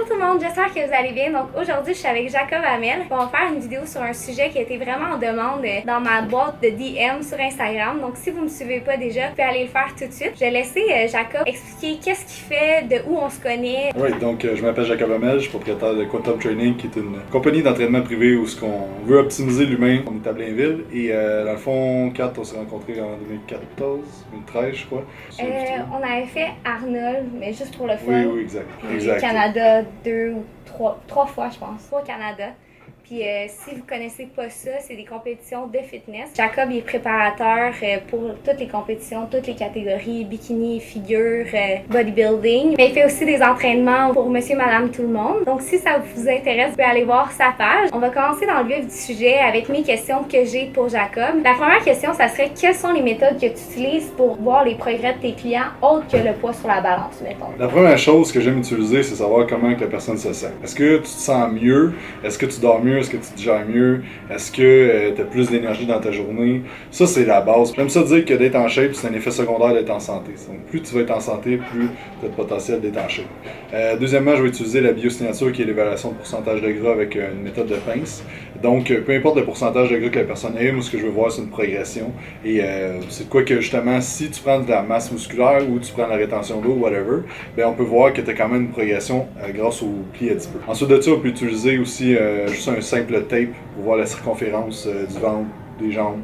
tout le monde, j'espère que vous allez bien. Donc aujourd'hui, je suis avec Jacob Hamel. On va faire une vidéo sur un sujet qui a été vraiment en demande dans ma boîte de DM sur Instagram. Donc si vous ne me suivez pas déjà, vous pouvez aller le faire tout de suite. Je vais laisser Jacob expliquer qu'est-ce qu'il fait, de où on se connaît. Oui, donc je m'appelle Jacob Hamel, je suis propriétaire de Quantum Training, qui est une compagnie d'entraînement privé où on veut optimiser l'humain. On est à Blainville et dans le fond, Kat, on s'est rencontrés en 2014, 2013 je crois. On avait fait Arnold, mais juste pour le fun. Oui, exact. Puis Canada 2 ou 3 fois, je pense. Au Canada. Puis si vous connaissez pas ça, c'est des compétitions de fitness. Jacob il est préparateur pour toutes les compétitions, toutes les catégories, bikini, figure, bodybuilding. Mais il fait aussi des entraînements pour monsieur, madame, tout le monde. Donc si ça vous intéresse, vous pouvez aller voir sa page. On va commencer dans le vif du sujet avec mes questions que j'ai pour Jacob. La première question, ça serait quelles sont les méthodes que tu utilises pour voir les progrès de tes clients autres que le poids sur la balance, mettons? La première chose que j'aime utiliser, c'est savoir comment que la personne se sent. Est-ce que tu te sens mieux? Est-ce que tu dors mieux? Est-ce que tu digères mieux? Est-ce que tu as plus d'énergie dans ta journée? Ça, c'est la base. J'aime ça dire que d'être en shape, c'est un effet secondaire d'être en santé. Donc, plus tu vas être en santé, plus tu as le potentiel d'être en shape. Deuxièmement, je vais utiliser la biosignature, qui est l'évaluation de pourcentage de gras avec une méthode de pince. Donc, peu importe le pourcentage de gras que la personne ait, moi, ce que je veux voir, c'est une progression. Et c'est de quoi que, justement, si tu prends de la masse musculaire ou tu prends de la rétention d'eau, whatever, ben, on peut voir que tu as quand même une progression grâce au pli adipeux. Ensuite de ça, on peut utiliser aussi juste un simple tape pour voir la circonférence du ventre, des jambes.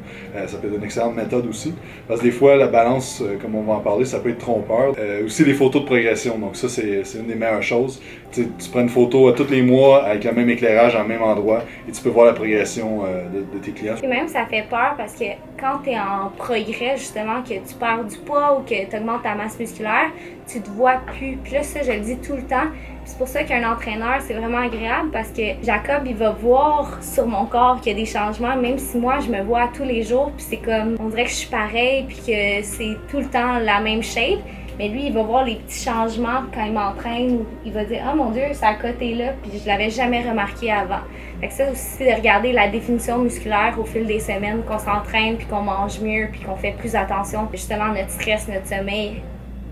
Ça peut être une excellente méthode aussi. Parce que des fois, la balance, comme on va en parler, ça peut être trompeur. Aussi les photos de progression. Donc ça, c'est une des meilleures choses. Tu prends une photo à tous les mois avec le même éclairage en même endroit et tu peux voir la progression de tes clients. Et même, ça fait peur parce que quand tu es en progrès, justement, que tu perds du poids ou que tu augmentes ta masse musculaire, tu te vois plus. Puis là, ça, je le dis tout le temps. C'est pour ça qu'un entraîneur, c'est vraiment agréable parce que Jacob, il va voir sur mon corps qu'il y a des changements, même si moi, je me vois tous les jours, puis c'est comme, on dirait que je suis pareil, puis que c'est tout le temps la même shape. Mais lui, il va voir les petits changements quand il m'entraîne, ou il va dire « Ah mon Dieu, ça a coté là », puis je l'avais jamais remarqué avant. Fait que ça aussi, c'est de regarder la définition musculaire au fil des semaines, qu'on s'entraîne, puis qu'on mange mieux, puis qu'on fait plus attention, justement, à notre stress, notre sommeil,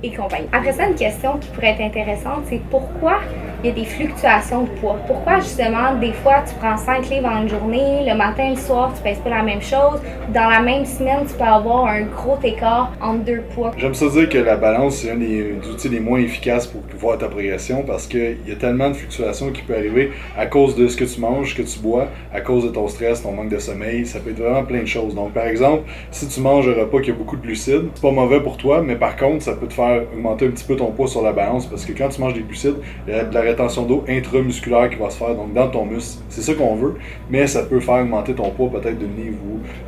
et compagnie. Après ça, une question qui pourrait être intéressante, c'est pourquoi il y a des fluctuations de poids? Pourquoi justement, des fois, tu prends 5 livres en une journée, le matin et le soir, tu pèses pas la même chose, dans la même semaine, tu peux avoir un gros écart entre deux poids? J'aime ça dire que la balance, c'est un des outils les moins efficaces pour voir ta progression parce qu'il y a tellement de fluctuations qui peuvent arriver à cause de ce que tu manges, ce que tu bois, à cause de ton stress, ton manque de sommeil, ça peut être vraiment plein de choses. Donc, par exemple, si tu manges un repas qui a beaucoup de glucides, c'est pas mauvais pour toi, mais par contre, ça peut te faire augmenter un petit peu ton poids sur la balance parce que quand tu manges des glucides, il y a de la rétention d'eau intramusculaire qui va se faire donc dans ton muscle. C'est ça qu'on veut, mais ça peut faire augmenter ton poids peut-être d'une livre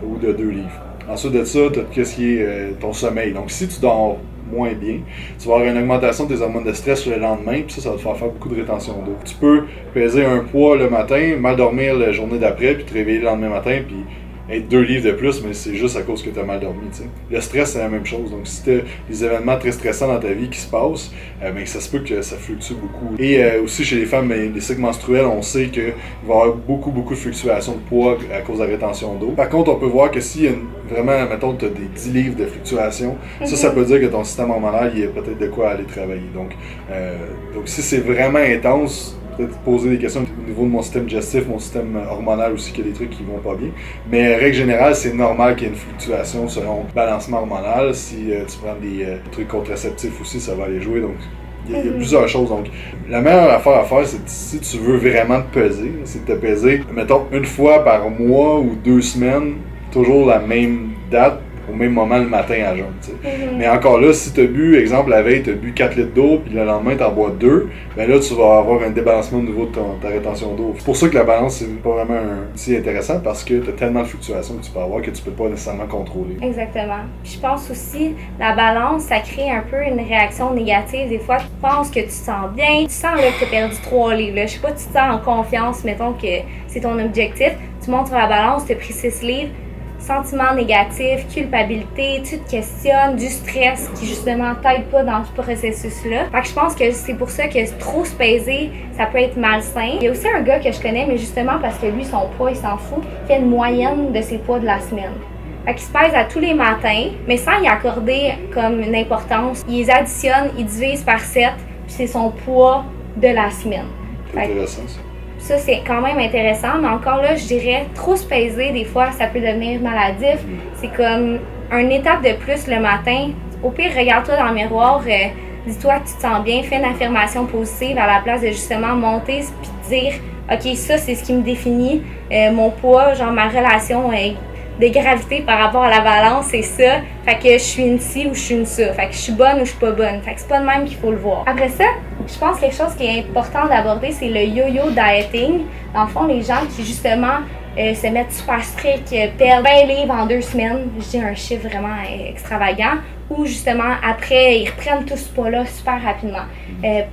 ou de 2 livres. Ensuite de ça, tu as ce qui est ton sommeil. Donc si tu dors moins bien, tu vas avoir une augmentation de tes hormones de stress le lendemain, puis ça va te faire beaucoup de rétention d'eau. Tu peux peser un poids le matin, mal dormir la journée d'après, puis te réveiller le lendemain matin, puis être 2 livres de plus, mais c'est juste à cause que tu as mal dormi. T'sais. Le stress, c'est la même chose. Donc, si tu as des événements très stressants dans ta vie qui se passent, ben, ça se peut que ça fluctue beaucoup. Et aussi, chez les femmes, ben, les cycles menstruels, on sait qu'il va y avoir beaucoup de fluctuations de poids à cause de la rétention d'eau. Par contre, on peut voir que s'il y a vraiment, mettons, tu as des 10 livres de fluctuations, ça peut dire que ton système hormonal, il y a peut-être de quoi aller travailler. Donc si c'est vraiment intense, peut-être poser des questions au niveau de mon système digestif, mon système hormonal aussi, qu'il y a des trucs qui vont pas bien. Mais règle générale, c'est normal qu'il y ait une fluctuation selon le balancement hormonal. Si tu prends des trucs contraceptifs aussi, ça va aller jouer. Donc, il y a plusieurs choses. Donc, la meilleure affaire à faire, c'est si tu veux vraiment te peser, c'est de te peser, mettons, une fois par mois ou 2 semaines, toujours la même date, au même moment le matin à jeun. Mais encore là, si tu as bu, exemple, la veille, tu as bu 4 litres d'eau, puis le lendemain, tu en bois 2, ben là, tu vas avoir un débalancement au niveau de ta rétention d'eau. C'est pour ça que la balance, c'est pas vraiment si intéressant, parce que tu as tellement de fluctuations que tu peux avoir que tu peux pas nécessairement contrôler. Exactement. Puis je pense aussi, la balance, ça crée un peu une réaction négative. Des fois, tu penses que tu te sens bien, tu sens là, que tu as perdu 3 livres. Là. Je sais pas, tu te sens en confiance, mettons que c'est ton objectif. Tu montes sur la balance, tu as pris 6 livres. Sentiments négatifs, culpabilité, tu te questionnes, du stress qui justement t'aide pas dans ce processus-là. Fait que je pense que c'est pour ça que trop se peser, ça peut être malsain. Il y a aussi un gars que je connais, mais justement parce que lui, son poids, il s'en fout, il fait une moyenne de ses poids de la semaine. Fait qu'il se pèse à tous les matins, mais sans y accorder comme une importance. Il les additionne, il divise par 7, puis c'est son poids de la semaine. C'est intéressant ça. Ça, c'est quand même intéressant, mais encore là, je dirais, trop se peser, des fois, ça peut devenir maladif. C'est comme une étape de plus le matin. Au pire, regarde-toi dans le miroir, dis-toi que tu te sens bien, fais une affirmation positive à la place de justement monter puis te dire « Ok, ça, c'est ce qui me définit, mon poids, genre ma relation de gravité par rapport à la balance, c'est ça. Fait que je suis une ci ou je suis une ça. Fait que je suis bonne ou je suis pas bonne. Fait que c'est pas de même qu'il faut le voir. » Après ça, je pense que quelque chose qui est important d'aborder, c'est le yo-yo dieting. Dans le fond, les gens qui justement se mettent super strict, perdent 20 livres en 2 semaines, je dis un chiffre vraiment extravagant, ou justement après ils reprennent tout ce poids-là super rapidement.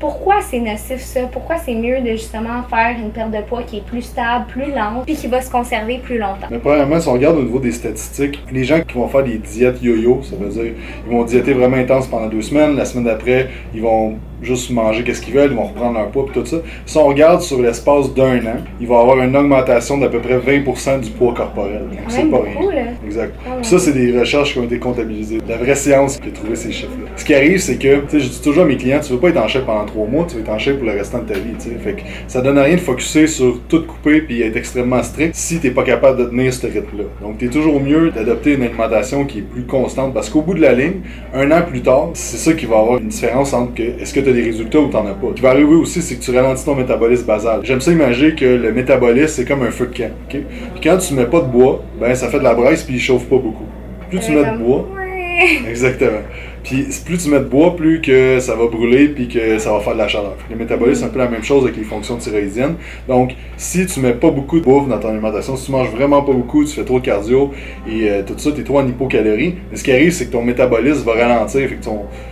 Pourquoi c'est nocif ça? Pourquoi c'est mieux de justement faire une perte de poids qui est plus stable, plus lente, puis qui va se conserver plus longtemps? Mais premièrement, si on regarde au niveau des statistiques, les gens qui vont faire des diètes yo-yo, ça veut dire ils vont diéter vraiment intense pendant 2 semaines, la semaine d'après, ils vont juste manger qu'est-ce qu'ils veulent, ils vont reprendre leur poids et tout ça. Si on regarde sur l'espace d'1 an, il va y avoir une augmentation d'à peu près 20% du poids corporel. Donc, c'est pas beaucoup, rien. Là. Exact. Puis ça, c'est des recherches qui ont été comptabilisées. La vraie science qui a trouvé ces chiffres-là. Ce qui arrive, c'est que, tu sais, je dis toujours à mes clients, tu veux pas être en shape pendant 3 mois, tu veux être en shape pour le restant de ta vie, tu sais. Fait que ça donne rien de focusser sur tout couper puis être extrêmement strict si t'es pas capable de tenir ce rythme-là. Donc, t'es toujours mieux d'adopter une alimentation qui est plus constante parce qu'au bout de la ligne, 1 an plus tard, c'est ça qui va avoir une différence entre est-ce que t'as des résultats ou t'en as pas. Ce qui va arriver aussi, c'est que tu ralentis ton métabolisme basal. J'aime ça imaginer que le métabolisme, c'est comme un feu de camp. Okay? Puis quand tu mets pas de bois, ben ça fait de la braise puis il chauffe pas beaucoup. Plus tu mets de bois, exactement. Puis plus tu mets de bois, plus que ça va brûler puis que ça va faire de la chaleur. Le métabolisme, c'est un peu la même chose avec les fonctions thyroïdiennes. Donc, si tu mets pas beaucoup de bouffe dans ton alimentation, si tu manges vraiment pas beaucoup, tu fais trop de cardio et tout ça, tu es trop en hypocalorie, mais ce qui arrive, c'est que ton métabolisme va ralentir. Fait que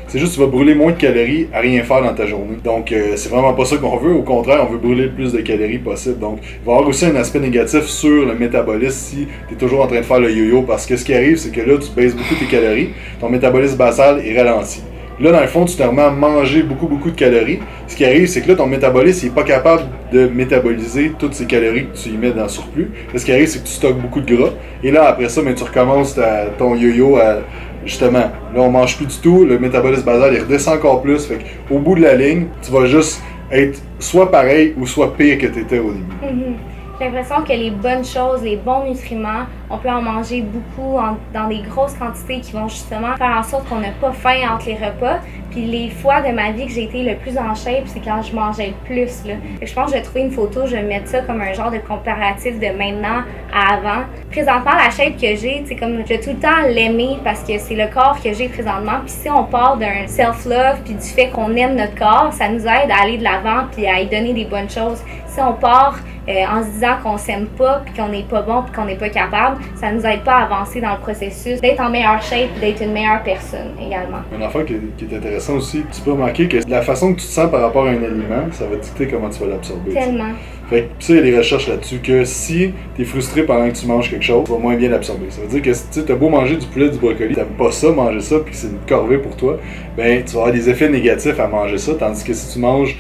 c'est juste que tu vas brûler moins de calories à rien faire dans ta journée. Donc, c'est vraiment pas ça qu'on veut. Au contraire, on veut brûler le plus de calories possible. Donc, il va y avoir aussi un aspect négatif sur le métabolisme si tu es toujours en train de faire le yo-yo. Parce que ce qui arrive, c'est que là, tu baisses beaucoup tes calories. Ton métabolisme basal est ralenti. Là, dans le fond, tu te remets à manger beaucoup de calories. Ce qui arrive, c'est que là, ton métabolisme n'est pas capable de métaboliser toutes ces calories que tu y mets dans le surplus. Là, ce qui arrive, c'est que tu stockes beaucoup de gras. Et là, après ça, tu recommences ton yo-yo à... Justement, là, on mange plus du tout. Le métabolisme basal, il redescend encore plus. Fait qu'au bout de la ligne, tu vas juste être soit pareil ou soit pire que tu étais au début. J'ai l'impression que les bonnes choses, les bons nutriments, on peut en manger beaucoup dans des grosses quantités qui vont justement faire en sorte qu'on n'a pas faim entre les repas. Puis les fois de ma vie que j'ai été le plus en shape, c'est quand je mangeais le plus. Là. Je pense que je vais trouver une photo, je vais mettre ça comme un genre de comparatif de maintenant à avant. Présentement, la shape que j'ai, c'est comme je vais tout le temps l'aimer parce que c'est le corps que j'ai présentement. Puis si on part d'un self-love puis du fait qu'on aime notre corps, ça nous aide à aller de l'avant puis à y donner des bonnes choses. Si on part en se disant qu'on s'aime pas, puis qu'on n'est pas bon, puis qu'on n'est pas capable, ça nous aide pas à avancer dans le processus, d'être en meilleure shape, d'être une meilleure personne également. Une affaire qui est intéressante aussi, tu peux remarquer que la façon que tu te sens par rapport à un aliment, ça va dicter comment tu vas l'absorber. Tellement. Fait que ça, il y a des recherches là-dessus que si t'es frustré pendant que tu manges quelque chose, tu vas moins bien l'absorber. Ça veut dire que si tu as beau manger du poulet, du brocoli, t'aimes pas ça, manger ça, puis que c'est une corvée pour toi, ben tu vas avoir des effets négatifs à manger ça, tandis que si tu manges,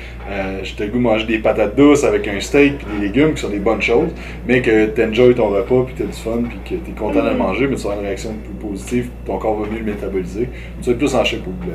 je te goût manger des patates douces avec un steak puis des légumes qui sont des bonnes choses, mais que t'enjoys ton repas puis t'as du fun puis que t'es content de le manger, mais tu vas avoir une réaction plus positive, ton corps va mieux le métaboliser, tu vas être plus en shape au bout.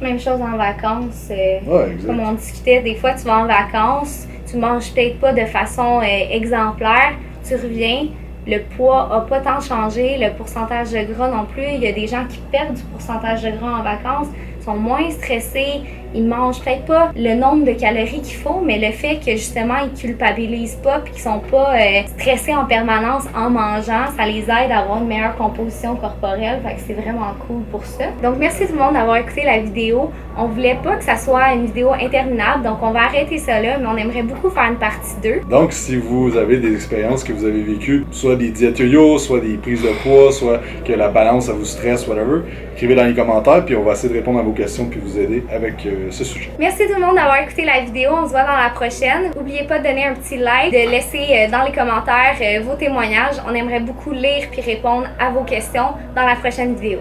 Même chose en vacances, exact. Comme on discutait, des fois tu vas en vacances, tu manges peut-être pas de façon exemplaire, tu reviens, le poids a pas tant changé, le pourcentage de gras non plus, il y a des gens qui perdent du pourcentage de gras en vacances, sont moins stressés, ils mangent peut-être pas le nombre de calories qu'il faut, mais le fait que justement ils culpabilisent pas puis qu'ils sont pas stressés en permanence en mangeant, ça les aide à avoir une meilleure composition corporelle, fait que c'est vraiment cool pour ça. Donc merci tout le monde d'avoir écouté la vidéo. On voulait pas que ça soit une vidéo interminable, donc on va arrêter ça là, mais on aimerait beaucoup faire une partie 2. Donc si vous avez des expériences que vous avez vécues, soit des diètes yo-yo, soit des prises de poids, soit que la balance ça vous stresse, whatever, écrivez dans les commentaires puis on va essayer de répondre à vos questions puis vous aider avec ce sujet. Merci tout le monde d'avoir écouté la vidéo. On se voit dans la prochaine. N'oubliez pas de donner un petit like, de laisser dans les commentaires vos témoignages. On aimerait beaucoup lire puis répondre à vos questions dans la prochaine vidéo.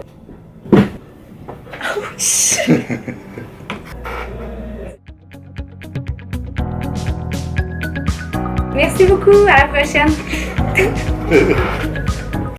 Ouch! Merci beaucoup. À la prochaine.